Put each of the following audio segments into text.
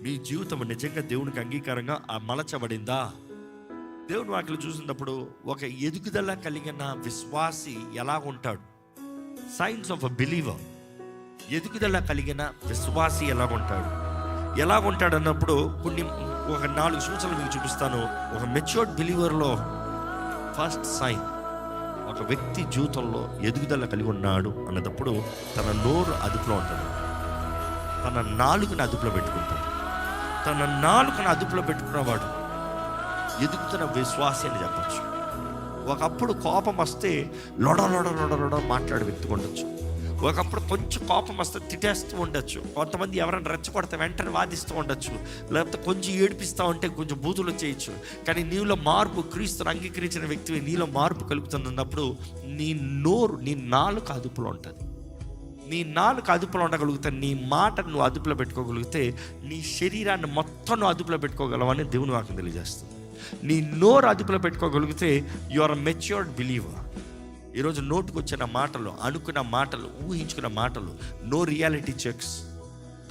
మీ జీవితం నిజంగా దేవునికి అంగీకారంగా మలచబడిందా? దేవుని వాక్యం చూసినప్పుడు ఒక ఎదుగుదల కలిగిన విశ్వాసి ఎలా ఉంటాడు? Science of a believer. ఎదుగుదల కలిగిన విశ్వాసి ఎలా ఉంటాడు అన్నప్పుడు ఒక 4 సూచనలు మీకు చూపిస్తాను. ఒక మెచ్యూర్డ్ బిలీవర్లో ఫస్ట్ సైన్, ఒక వ్యక్తి జీవితంలో ఎదుగుదల కలిగి ఉన్నాడు అన్నప్పుడు తన నోరు అదుపులో ఉంటుంది, తన నాలుకను అదుపులో పెట్టుకుంటాడు. తన నాలుకను అదుపులో పెట్టుకున్నవాడు ఎదుగుతున్న విశ్వాసి అని చెప్పచ్చు. ఒకప్పుడు కోపం వస్తే లొడ మాట్లాడే వ్యక్తి ఉండొచ్చు. ఒకప్పుడు కొంచెం కోపం వస్తే తిట్టేస్తూ ఉండొచ్చు. కొంతమంది ఎవరైనా రెచ్చగొడితే వెంటనే వాదిస్తూ ఉండొచ్చు, లేకపోతే కొంచెం ఏడిపిస్తూ ఉంటే కొంచెం బూతులు చేయొచ్చు. కానీ నీలో మార్పు, క్రీస్తుని అంగీకరించిన వ్యక్తి నీలో మార్పు కలుగుతున్నప్పుడు నీ నోరు, నీ నాలుక అదుపులో ఉంటుంది. నీ నాలుక అదుపులో ఉండగలిగితే, నీ మాటను నువ్వు అదుపులో పెట్టుకోగలిగితే, నీ శరీరాన్ని మొత్తం నువ్వు అదుపులో పెట్టుకోగలవని దేవుని వాక్యం తెలియజేస్తుంది. నీ నోరు అదుపులో పెట్టుకోగలిగితే యు ఆర్ మెచ్యూర్డ్ బిలీవర్. ఈరోజు నోటుకు వచ్చిన మాటలు, అనుకున్న మాటలు, ఊహించుకున్న మాటలు, నో రియాలిటీ చెక్స్.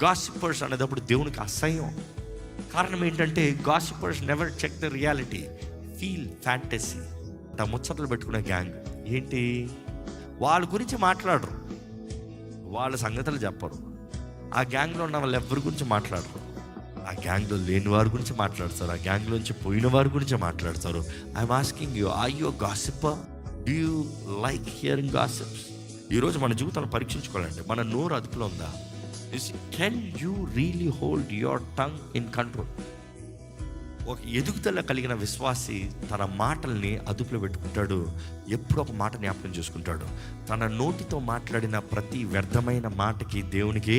గాసిపర్స్ అనేటప్పుడు దేవునికి అసహ్యం. కారణం ఏంటంటే gossipers never check the reality, feel fantasy. ముచ్చట్లు పెట్టుకునే గ్యాంగ్ ఏంటి? వాళ్ళ గురించి మాట్లాడరు, వాళ్ళ సంగతులు చెప్పరు. ఆ గ్యాంగ్లో ఉన్న వాళ్ళు ఎవరి గురించి మాట్లాడరు. ఆ గ్యాంగ్లో లేని వారి గురించి మాట్లాడతారు, ఆ గ్యాంగ్లోంచి పోయిన వారి గురించి మాట్లాడతారు. I'm asking you, are you gossiper? Do you like hearing gossips? ఈరోజు మన జీవితాన్ని పరీక్షించుకోవాలంటే మన నోరు అదుపులో ఉందా? Can you really hold your tongue in control? ఒక ఎదుగుదల కలిగిన విశ్వాసి తన మాటల్ని అదుపులో పెట్టుకుంటాడు. ఎప్పుడు ఒక మాట జ్ఞాపకం చేసుకుంటాడు, తన నోటితో మాట్లాడిన ప్రతి వ్యర్థమైన మాటకి దేవునికి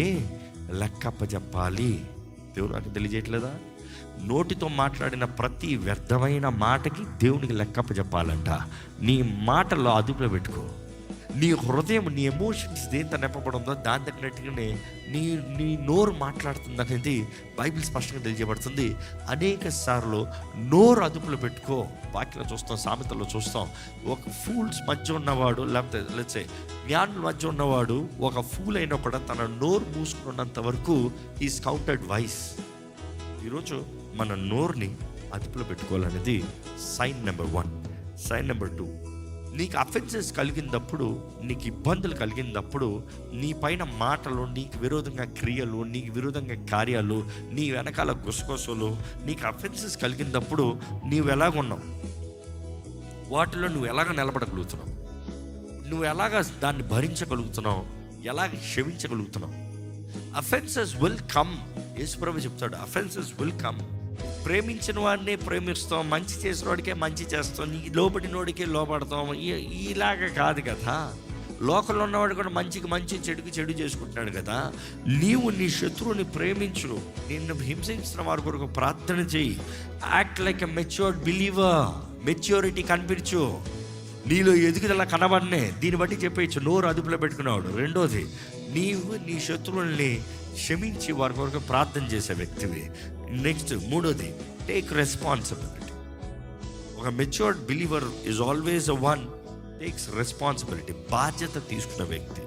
లెక్కప్పజెప్పాలి. దేవుడు నాకు తెలియజేయట్లేదా? నోటితో మాట్లాడిన ప్రతి వ్యర్థమైన మాటకి దేవునికి లెక్కప్పజెప్పాలంట. నీ మాటల్లో అదుపులో పెట్టుకో. నీ హృదయం, నీ ఎమోషన్స్ దేంతో నింపబడిందో దాని తగినట్టుగానే నీ నోరు మాట్లాడుతుంది అనేది బైబిల్ స్పష్టంగా తెలియజేయబడుతుంది. అనేక సార్లు నోరు అదుపులో పెట్టుకో. వాక్యంలో చూస్తాం, సామెతల్లో చూస్తాం. ఒక ఫూల్స్ మధ్య ఉన్నవాడు, లేకపోతే లేచే జ్ఞానుల మధ్య ఉన్నవాడు ఒక ఫూల్ అయినా కూడా తన నోరు మూసుకున్నంత వరకు ఈజ్ కౌంటెడ్ వైస్. ఈరోజు మన నోరుని అదుపులో పెట్టుకోవాలనేది సైన్ నెంబర్ 1. సైన్ నెంబర్ 2, నీకు అఫెన్సెస్ కలిగినప్పుడు, నీకు ఇబ్బందులు కలిగినప్పుడు, నీ పైన మాటలు, నీకు విరోధంగా క్రియలు, నీకు విరోధంగా కార్యాలు, నీ వెనకాల గుసగుసలు, నీకు అఫెన్సెస్ కలిగినప్పుడు నీవు ఎలాగున్నావు? వాటిలో నువ్వు ఎలాగ నిలబడగలుగుతున్నావు? నువ్వు ఎలాగ దాన్ని భరించగలుగుతున్నావు? ఎలాగ క్షమించగలుగుతున్నావు? Offences will come. యేసుప్రభు చెప్తాడు, అఫెన్సెస్ విల్ కమ్. ప్రేమించిన వాడినే ప్రేమిస్తాం, మంచి చేసిన వాడికే మంచి చేస్తాం, నీ లోబడినోడికే లోబడతాం. ఇలాగ కాదు కదా. లోకంలో ఉన్నవాడు కూడా మంచికి మంచి, చెడుకి చెడు చేసుకుంటున్నాడు కదా. నీవు నీ శత్రువుని ప్రేమించు, నిన్ను హింసించిన వారి కొరకు ప్రార్థన చేయి. Act like a matured believer. Maturity కనిపించు, నీలో ఎదుగుదల కనబడనే. దీన్ని బట్టి చెప్పేయచ్చు నోరు అదుపులో పెట్టుకున్నాడు. రెండోది, నీవు నీ శత్రువుల్ని క్షమించి వారి కొరకు ప్రార్థన చేసే వ్యక్తివి. నెక్స్ట్, మూడోది, టేక్ రెస్పాన్సిబిలిటీ. ఒక matured believer is always one takes responsibility. బాధ్యత తీసుకున్న వ్యక్తి.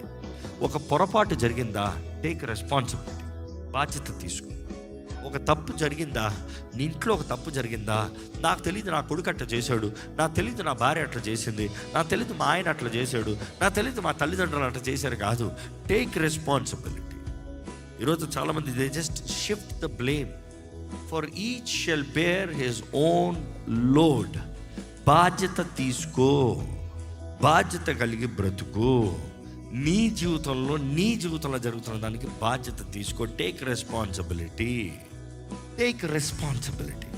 ఒక పొరపాటు జరిగిందా, టేక్ రెస్పాన్సిబిలిటీ, బాధ్యత తీసుకో. ఒక తప్పు జరిగిందా, నీ ఇంట్లో ఒక తప్పు జరిగిందా, నాకు తెలియదు నా కొడుకు అట్లా చేశాడు, నాకు తెలియదు నా భార్య అట్లా చేసింది, నాకు తెలియదు మా ఆయన అట్లా చేశాడు, నాకు తెలియదు మా తల్లిదండ్రులు అట్లా చేశారు కాదు. Take responsibility. ఈరోజు చాలామంది they just shift the blame. For each shall bear his own load. బాధ్యత తీసుకో, బాధ్యత కలిగి బ్రతుకు. నీ జీవితంలో జరుగుతున్న దానికి బాధ్యత తీసుకో. Take responsibility. Take responsibility.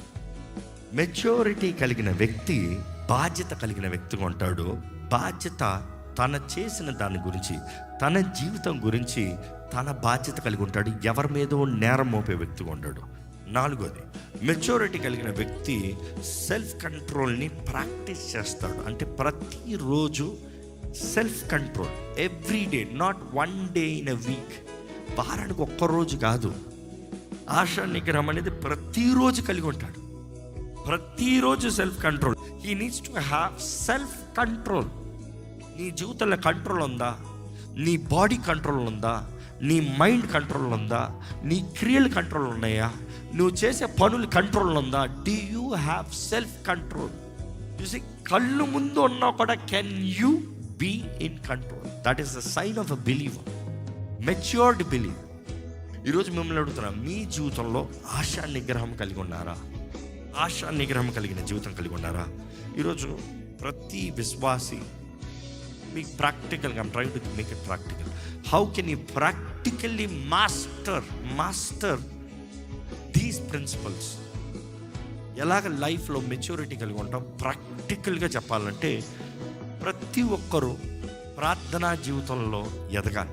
Maturity కలిగిన వ్యక్తి బాధ్యత కలిగిన వ్యక్తిగా ఉంటాడు. బాధ్యత తన చేసిన దాని గురించి, తన జీవితం గురించి తన బాధ్యత కలిగి ఉంటాడు. ఎవరి మీదో నేరం మోపే వ్యక్తిగా ఉంటాడు. 4వది, మెచ్యూరిటీ కలిగిన వ్యక్తి సెల్ఫ్ కంట్రోల్ని ప్రాక్టీస్ చేస్తాడు. అంటే ప్రతిరోజు self control, everyday, not 1 day in a week. వారానికి ఒక్కరోజు కాదు. ఆశా నిగ్రహం అనేది ప్రతిరోజు కలిగి ఉంటాడు. ప్రతిరోజు self control. He needs to have self control. నీ జీవితంలో కంట్రోల్ ఉందా? నీ బాడీ కంట్రోల్ ఉందా? నీ మైండ్ కంట్రోల్ ఉందా? నీ క్రియలు కంట్రోల్ ఉన్నాయా? నువ్వు చేసే పనులు కంట్రోల్ ఉందా? Do you have self control? చూసి కళ్ళు ముందు ఉన్నా కూడా can you be in control? That is the sign of a believer, matured believer. ఈరోజు మిమ్మల్ని అడుగుతున్నా, మీ జీవితంలో ఆశా నిగ్రహం కలిగి ఉన్నారా? ఆశా నిగ్రహం కలిగిన జీవితం కలిగి ఉన్నారా? ఈరోజు ప్రతి విశ్వాసి మీకు ప్రాక్టికల్గా, I'm trying to make it practical. How can you practically master these principles? ఎలాగ లైఫ్లో మెచ్యూరిటీ కలిగి ఉంటాం? ప్రాక్టికల్గా చెప్పాలంటే ప్రతి ఒక్కరూ ప్రార్థనా జీవితంలో ఎదగాలి.